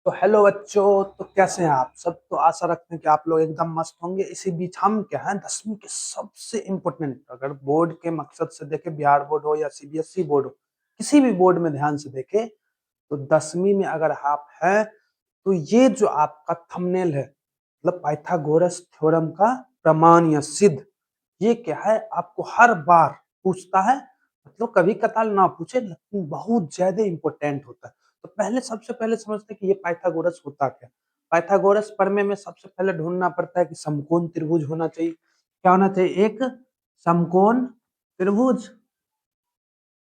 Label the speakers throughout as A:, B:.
A: तो हेलो बच्चों। तो कैसे हैं आप सब? तो आशा रखते हैं कि आप लोग एकदम मस्त होंगे। इसी बीच हम क्या है 10वीं के सबसे इम्पोर्टेंट, अगर बोर्ड के मकसद से देखें, बिहार बोर्ड हो या सीबीएसई बोर्ड हो, किसी भी बोर्ड में ध्यान से देखें, तो 10वीं में अगर आप हैं तो ये जो आपका थंबनेल है, मतलब पाइथागोरस थ्योरम का प्रमाण या सिद्ध, ये क्या है आपको हर बार पूछता है। मतलब कभी कताल ना पूछे, लेकिन बहुत ज्यादा इंपॉर्टेंट होता है। तो पहले सबसे पहले समझते हैं कि ये पाइथागोरस होता क्या। पाइथागोरस प्रमेय में सबसे पहले ढूंढना पड़ता है कि समकोण त्रिभुज होना चाहिए। क्या होना चाहिए? एक समकोण त्रिभुज।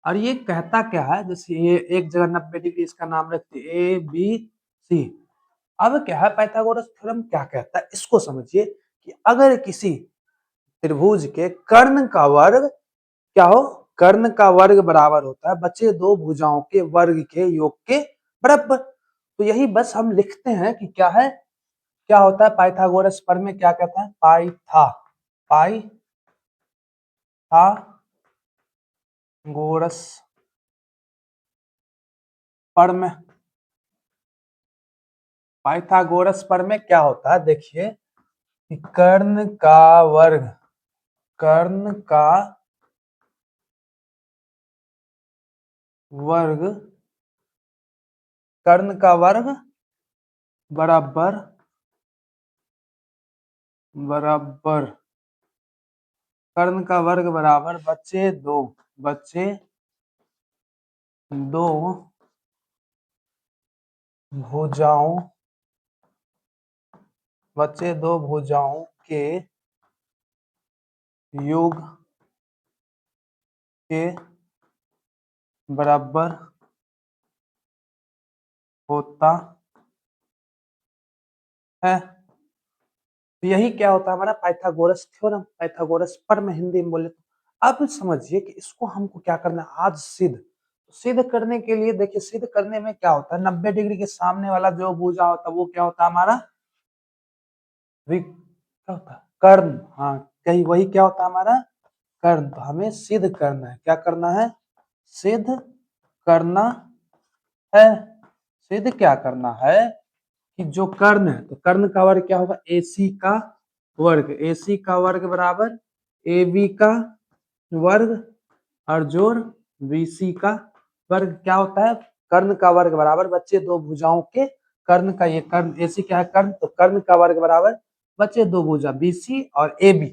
A: और ये कहता क्या है, जैसे ये एक जगह 90 डिग्री, इसका नाम रखते ए बी सी। अब क्या है पाइथागोरस थ्योरम क्या कहता है, इसको समझिए कि अगर किसी त्रिभुज के कर्ण का वर्ग क्या हो, कर्ण का वर्ग बराबर होता है बचे दो भुजाओं के वर्ग के योग के बराबर। तो यही बस हम लिखते हैं कि क्या है, क्या होता है पाइथागोरस प्रमेय क्या कहता है, पाइथागोरस प्रमेय। पाइथागोरस प्रमेय क्या होता है, देखिए कि कर्ण का वर्ग कर्ण का वर्ग बराबर बराबर कर्ण का वर्ग बराबर बचे दो भुजाओं बचे दो भुजाओं के योग के बराबर होता है। तो यही क्या होता है हमारा पाइथागोरस थ्योरम, पाइथागोरस प्रमेय हिंदी में बोले तो। अब समझिए कि इसको हमको क्या करना है आज सिद्ध। तो सिद्ध करने के लिए देखिए, सिद्ध करने में क्या होता है, 90 डिग्री के सामने वाला जो भुजा होता है वो क्या होता है हमारा क्या होता है कर्ण। हाँ, कहीं वही क्या होता है हमारा कर्ण। तो हमें सिद्ध करना है, क्या करना है, सिद्ध करना है। सिद्ध क्या करना है कि जो कर्ण है, तो कर्ण का वर्ग क्या होगा, AC का वर्ग बराबर AB का वर्ग और जोड़ BC का वर्ग। क्या होता है, कर्ण का वर्ग बराबर बच्चे दो भुजाओं के कर्ण का, ये कर्ण AC क्या है कर्ण, तो कर्ण का वर्ग बराबर बचे दो भुजा BC और AB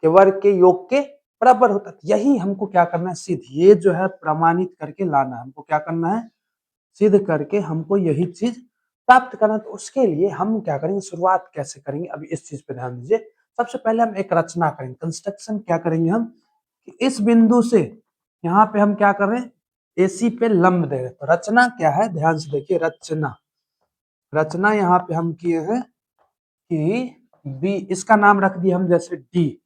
A: के वर्ग के योग के बराबर होता है। यही हमको क्या करना है सिद्ध, ये जो है प्रमाणित करके लाना है। हमको क्या करना है, सिद्ध करके हमको यही चीज प्राप्त करना। तो उसके लिए हम क्या करेंगे, शुरुआत कैसे करेंगे, अभी इस चीज पे ध्यान दीजिए। सबसे पहले हम एक रचना करेंगे, कंस्ट्रक्शन क्या करेंगे हम, कि इस बिंदु से यहाँ पे हम क्या कर रहे हैं, AC पे लंब दे रहे हैं। तो रचना क्या है, ध्यान से देखिए, रचना रचना यहाँ पे हम किए हैं कि बी, इसका नाम रख दिया हम जैसे डी।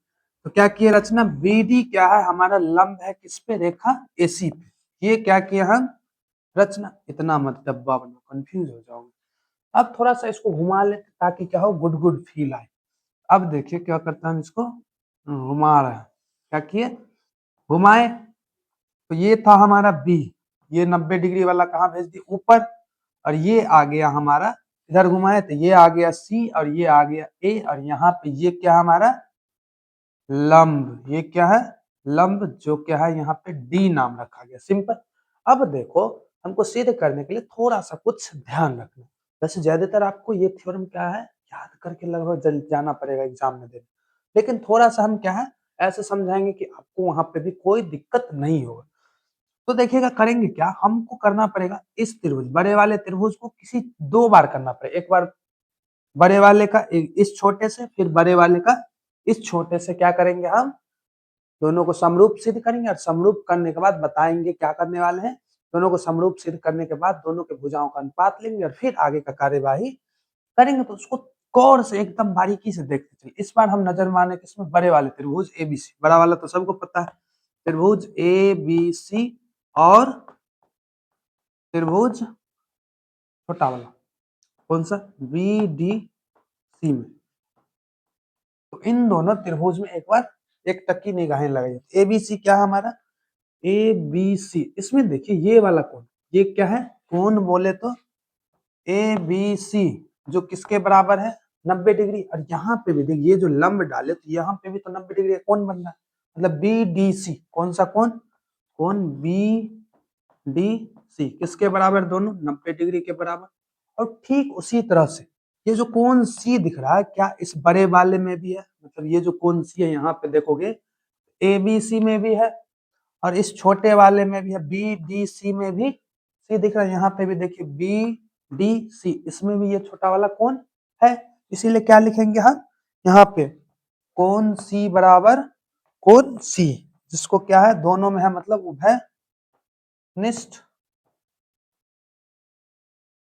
A: तो क्या किए रचना, BD क्या है हमारा लंब है किस पे, रेखा AC पे। ये क्या किया हम रचना, इतना मत डब्बा बनो, कंफ्यूज हो जाओगे। अब थोड़ा सा इसको घुमा लेते ताकि क्या हो, गुड गुड फील आए। अब देखिए क्या करता है, हम इसको घुमा रहे हैं, क्या किए, घुमाए। तो ये था हमारा बी, ये 90 डिग्री वाला कहाँ भेज दिया, ऊपर। और ये आ गया हमारा, इधर घुमाए तो ये आ गया सी और ये आ गया ए, और यहाँ पे ये क्या हमारा लंब, ये क्या है लंब, जो क्या है यहाँ पे डी नाम रखा गया, सिंपल। अब देखो, हमको सिद्ध करने के लिए थोड़ा सा कुछ ध्यान रखना। वैसे ज्यादातर आपको ये थ्योरम क्या है याद करके लगभग जाना पड़ेगा एग्जाम में देने, लेकिन थोड़ा सा हम क्या है ऐसे समझाएंगे कि आपको वहां पे भी कोई दिक्कत नहीं होगा। तो देखिएगा करेंगे क्या, हमको करना पड़ेगा इस त्रिभुज, बड़े वाले त्रिभुज को किसी दो बार करना पड़ेगा। एक बार बड़े वाले का इस छोटे से, फिर बड़े वाले का इस छोटे से, क्या करेंगे हम दोनों को समरूप सिद्ध करेंगे। और समरूप करने के बाद बताएंगे क्या करने वाले हैं, दोनों को समरूप सिद्ध करने के बाद दोनों के भुजाओं का अनुपात लेंगे और फिर आगे का कार्यवाही करेंगे। तो उसको गौर से एकदम बारीकी से देखते चलिए। इस बार हम नजर मारने किसमें, बड़े वाले त्रिभुज ABC, बड़ा वाला तो सबको पता है, त्रिभुज ABC और त्रिभुज छोटा वाला कौन सा, BDC में। तो इन दोनों त्रिभुज में एक बार एक टक की निगाहें लगाइए। ABC क्या है हमारा, ABC, इसमें देखिए ये वाला कोण, ये क्या है कोण बोले तो ए बी सी जो किसके बराबर है 90 डिग्री। और यहाँ पे भी देखिए ये जो लंब डाले तो यहाँ पे भी तो 90 डिग्री कौन बन रहा है, मतलब बी डी सी कौन सा कौन कौन बी डी सी किसके बराबर दोनों 90 डिग्री के बराबर। और ठीक उसी तरह से ये जो कोण सी दिख रहा है क्या इस बड़े वाले में भी है, मतलब ये जो कोण सी है यहाँ पे देखोगे ए बी सी में भी है और इस छोटे वाले में भी है बी डी सी में भी सी दिख रहा है। यहाँ पे भी देखिए बी डी सी इसमें भी ये छोटा वाला कोण है, इसीलिए क्या लिखेंगे हम यहाँ पे कोण सी बराबर कोण सी जिसको क्या है दोनों में है मतलब उभय निष्ठ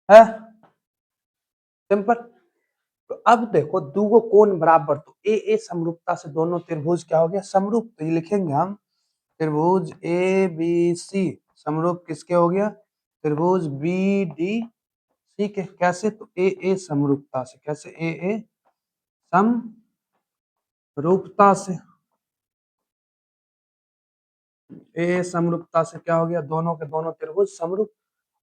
A: है। सिंपल। तो अब देखो दूगो कोण बराबर तो ए समरूपता से दोनों त्रिभुज क्या हो गया समरूप। तो ये लिखेंगे हम त्रिभुज ए बी सी समरूप किसके हो गया त्रिभुज बी डी सी के। कैसे तो ए समरूपता से, कैसे ए समरूपता से, ए समरूपता से क्या हो गया दोनों के दोनों त्रिभुज समरूप।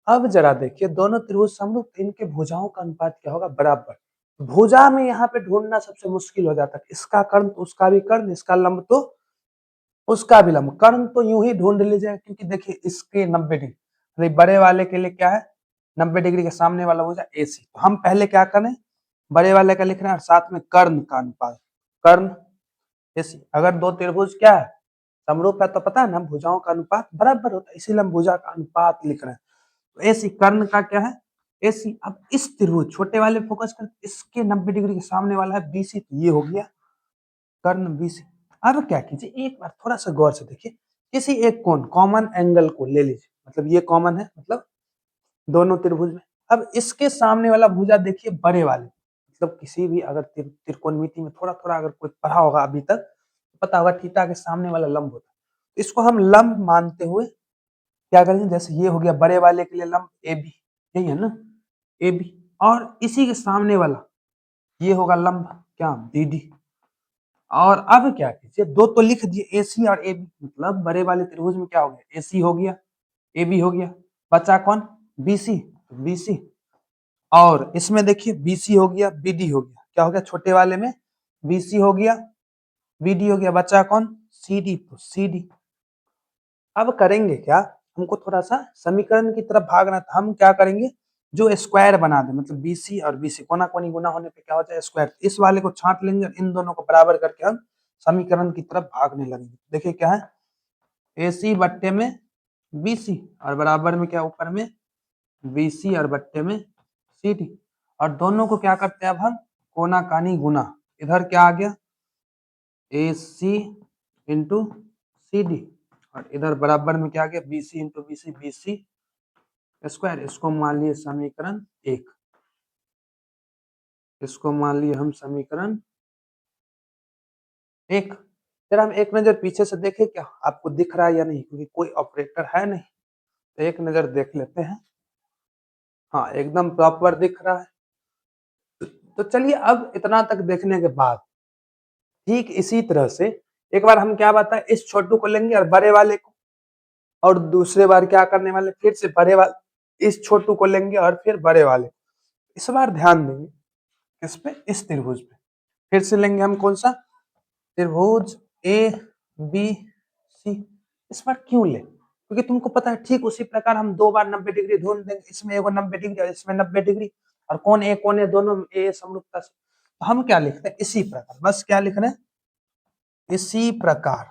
A: अब जरा देखिए दोनों त्रिभुज समरूप तो इनके भुजाओं का अनुपात क्या होगा बराबर। भुजा में यहाँ पे ढूंढना सबसे मुश्किल हो जाता है, इसका कर्ण तो उसका भी कर्ण, इसका लंब तो उसका भी लंब। कर्ण तो यूं ही ढूंढ लीजिए क्योंकि देखिए इसके 90 डिग्री बड़े वाले के लिए क्या है 90 डिग्री के सामने वाला भुजा ए सी। तो हम पहले क्या करें बड़े वाले का लिख रहे हैं और साथ में कर्ण का अनुपात कर्ण ए सी। अगर दो त्रिभुज क्या है समरूप है तो पता है ना भुजाओं का अनुपात बराबर होता है, इसीलिए हम भुजा का अनुपात लिख रहे हैं। तो एसी कर्ण का क्या है एसी। अब इस त्रिभुज छोटे वाले फोकस कर इसके 90 डिग्री के सामने वाला है बीसी, तो ये हो गया कर्ण बीसी। अब क्या कीजिए एक बार थोड़ा सा गौर से देखिए किसी एक कोण कॉमन एंगल को ले लीजिए, मतलब ये कॉमन है मतलब दोनों त्रिभुज में। अब इसके सामने वाला भुजा देखिए बड़े वाले, मतलब किसी भी अगर त्रिकोणमिति में थोड़ा थोड़ा अगर कोई पढ़ा होगा अभी तक तो पता होगा थीटा के सामने वाला लंब होता है। इसको हम लंब मानते हुए क्या करेंगे जैसे ये हो गया बड़े वाले के लिए लंब ए बी, यही है ना ए बी, और इसी के सामने वाला ये होगा लंब क्या बी डी। और अब क्या कीजिए दो तो लिख दिए ए सी और ए बी, मतलब बड़े वाले त्रिभुज में क्या हो गया ए सी हो गया ए बी हो गया, बचा कौन बी सी बी सी। और इसमें देखिए बी सी हो गया बी डी हो गया, क्या हो गया छोटे वाले में बी सी हो गया बी डी हो गया, बचा कौन सी डी, तो सी डी। अब करेंगे क्या हमको थोड़ा सा समीकरण की तरफ भागना था, हम क्या करेंगे जो स्क्वायर बना दे, मतलब बीसी और बीसी कोना कोनी गुना होने पे क्या हो जाए स्क्वायर। इस वाले को छांट लेंगे और इन दोनों को बराबर करके हम समीकरण की तरफ भागने लगेंगे। देखिए क्या है ए सी बट्टे में बीसी और बराबर में क्या ऊपर में बीसी और बट्टे में सी डी। और दोनों को क्या करते हैं अब हम कोना कानी गुना, इधर क्या आ गया A C into C D और इधर बराबर में क्या आ गया B C into B C B C square. इसको मान लिए समीकरण एक, इसको मान लिए हम समीकरण एक। फिर हम एक नजर पीछे से देखें क्या आपको दिख रहा है या नहीं, क्योंकि कोई ऑपरेटर है नहीं, तो एक नजर देख लेते हैं। हाँ एकदम प्रॉपर दिख रहा है। तो चलिए अब इतना तक देखने के बाद ठीक इसी तरह से एक बार हम क्या बताएं इस छोटू को लेंगे और बड़े वाले को, और दूसरे बार क्या करने वाले फिर से बड़े वाले इस छोटू को लेंगे और फिर बड़े वाले। इस बार ध्यान देंगे किस पे इस त्रिभुज पे। फिर से लेंगे हम कौन सा त्रिभुज ए बी सी। इस बार क्यों ले क्योंकि तुमको पता है ठीक उसी प्रकार हम दो बार 90 डिग्री ढूंढ देंगे, इसमें एगो 90 डिग्री और इसमें 90 डिग्री और कौन ए कौन ए दोनों ए समरूपता से। तो हम क्या लिखते हैं इसी प्रकार, बस क्या लिख रहे हैं इसी प्रकार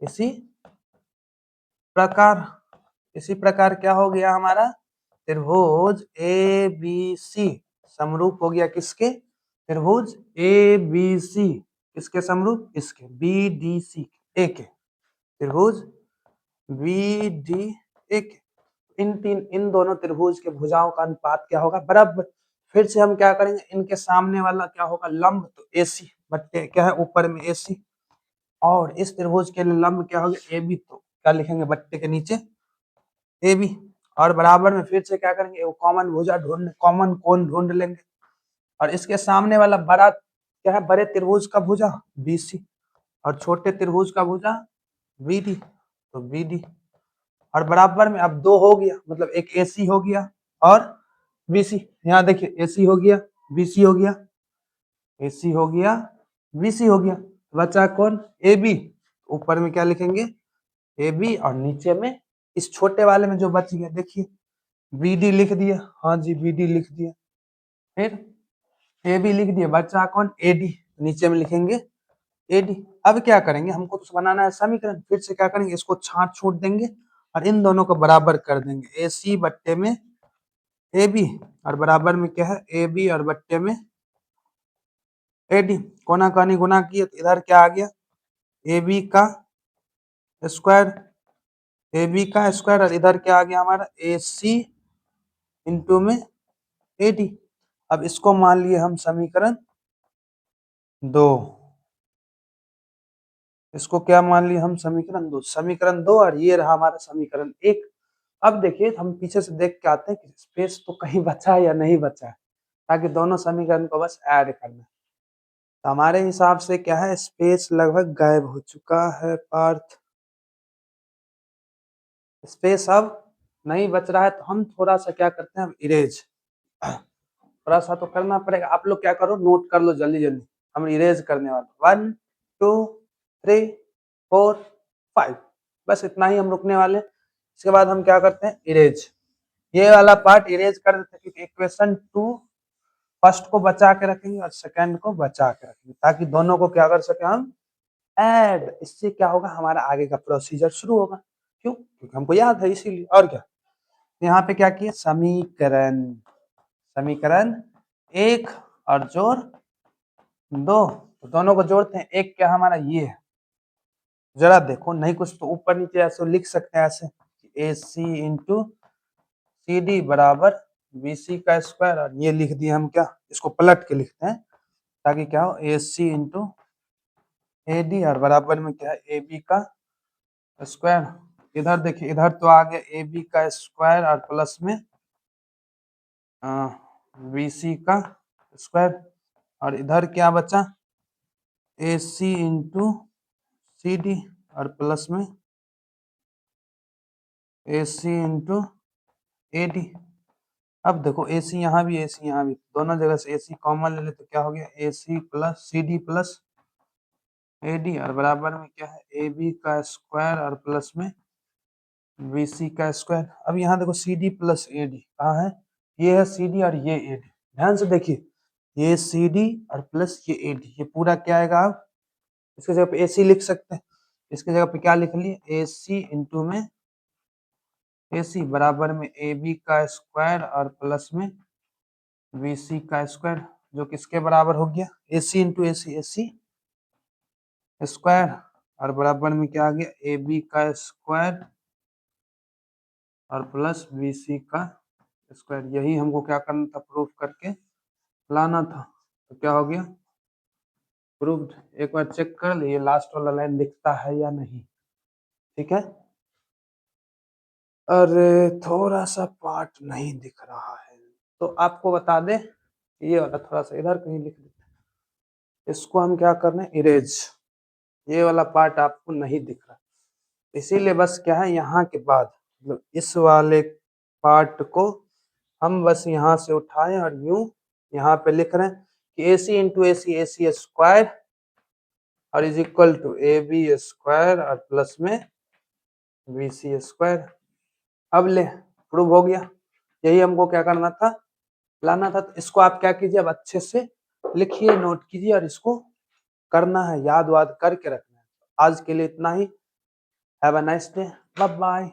A: इसी प्रकार। इसी प्रकार क्या हो गया हमारा त्रिभुज ए बी सी समरूप हो गया किसके त्रिभुज ए बी सी किसके समरूप इसके बी डी सी ए के त्रिभुज बी डी ए के। इन दोनों त्रिभुज के भुजाओं का अनुपात क्या होगा बराबर। फिर से हम क्या करेंगे इनके सामने वाला क्या होगा लंब, तो ए सी बट्टे क्या है ऊपर में ए सी, और इस त्रिभुज के लिए लंब क्या होगा ए बी, तो क्या लिखेंगे बट्टे के नीचे ए बी। और बराबर में फिर से क्या करेंगे वो कॉमन भुजा ढूंढ कॉमन कोण ढूंढ लेंगे, और इसके सामने वाला बड़ा क्या है बड़े त्रिभुज का भुजा बी सी और छोटे त्रिभुज का भुजा बी डी, तो बी डी। और बराबर में अब दो हो गया मतलब एक ए सी हो गया और बीसी, यहाँ देखिए एसी हो गया, बीसी हो गया, एसी हो गया, बीसी हो गया, बचा कौन, ए बी। ऊपर में क्या लिखेंगे, ए बी, और नीचे में इस छोटे वाले में जो बच गया देखिए बी डी लिख दिया, हाँ जी बी डी लिख दिया, फिर ए बी लिख दिया, बचा कौन, ए डी, नीचे में लिखेंगे ए डी। अब क्या करेंगे, हमको तो बनाना है समीकरण, फिर से क्या करेंगे, इसको छांट छूट देंगे और इन दोनों को बराबर कर देंगे, ए सी बट्टे में ए बी, और बराबर में क्या है, ए बी और बट्टे में ए डी। कोना कानी गुना किए तो इधर क्या आ गया, ए बी का स्क्वायर, ए बी का स्क्वायर, और इधर क्या आ गया हमारा, ए सी इंटू में ए डी। अब इसको मान लिए हम समीकरण 2, इसको क्या मान लिए हम, समीकरण 2, समीकरण 2, और ये रहा हमारा समीकरण 1। अब देखिए हम पीछे से देख के आते हैं कि स्पेस तो कहीं बचा है या नहीं बचा है, ताकि दोनों समीकरण को बस ऐड करना है। तो हमारे हिसाब से क्या है, स्पेस लगभग गायब हो चुका है पार्थ, स्पेस अब नहीं बच रहा है, तो हम थोड़ा सा क्या करते हैं, इरेज थोड़ा सा तो करना पड़ेगा। आप लोग क्या करो, नोट कर लो जल्दी जल्दी, हम इरेज करने वाले, 1 2 3 4 5, बस इतना ही हम रुकने वाले। इसके बाद हम क्या करते हैं, इरेज, ये वाला पार्ट इरेज कर देते हैं, क्योंकि इक्वेशन 2 फर्स्ट को बचा के रखेंगे और सेकंड को बचा के रखेंगे, ताकि दोनों को क्या कर सके हम, ऐड। इससे क्या होगा, हमारा आगे का प्रोसीजर शुरू होगा, क्यों, क्योंकि हमको याद है इसीलिए, और क्या। यहाँ पे क्या किया, समीकरण, समीकरण 1 और जोड़ 2, तो दोनों को जोड़ते हैं, एक क्या हमारा ये है, जरा देखो, नहीं कुछ तो ऊपर नीचे ऐसे लिख सकते हैं, ऐसे ए सी इंटू सी डी बराबर बी सी का स्क्वायर, और ये लिख दिए हम क्या, इसको पलट के लिखते हैं ताकि क्या हो, ए सी इंटू ए डी, और बराबर में क्या है, ए बी का स्क्वायर। इधर देखिए, इधर तो आ गया ए बी का स्क्वायर और प्लस में बी सी का स्क्वायर, और इधर क्या बचा, ए सी इंटू सी डी, और प्लस में ए सी इंटू ए डी। अब देखो ए सी यहाँ भी, ए सी यहाँ भी, दोनों जगह से ए सी कॉमन ले ले तो क्या हो गया, A C plus C D plus A D, और बराबर में क्या है, ए बी का स्क्वायर और प्लस में बी सी का स्क्वायर। अब यहाँ देखो C D plus A D कहाँ है, ये है सी डी और ये ए डी, ध्यान से देखिए, ये सी डी और प्लस ये ए डी, ये पूरा क्या आएगा, आप इसके जगह पे ए सी लिख सकते हैं, इसके जगह पे क्या लिख लिए, ए सी इंटू में ए सी बराबर में ए बी का स्क्वायर और प्लस में बी सी का स्क्वायर, जो किसके बराबर हो गया, A C into A C square, और बराबर में क्या आ गया, ए बी का स्क्वायर और प्लस बी सी का स्क्वायर। यही हमको क्या करना था, प्रूफ करके लाना था, तो क्या हो गया, प्रूव्ड। एक बार चेक कर लिए लास्ट वाला लाइन दिखता है या नहीं, ठीक है। अरे थोड़ा सा पार्ट नहीं दिख रहा है, तो आपको बता दे, ये वाला थोड़ा सा इधर कहीं लिख देते हैं, इसको हम क्या कर रहे हैं, इरेज, ये वाला पार्ट आपको नहीं दिख रहा, इसीलिए बस क्या है, यहाँ के बाद मतलब इस वाले पार्ट को हम बस यहाँ से उठाएं और यूं यहाँ पे लिख रहे हैं कि A C into A C square और is equal to A B square और प्लस में बी सी स्क्वायर। अब ले, प्रूव हो गया, यही हमको क्या करना था, लाना था। तो इसको आप क्या कीजिए, अब अच्छे से लिखिए, नोट कीजिए, और इसको करना है, याद वाद करके रखना है। आज के लिए इतना ही, have a nice day, bye bye.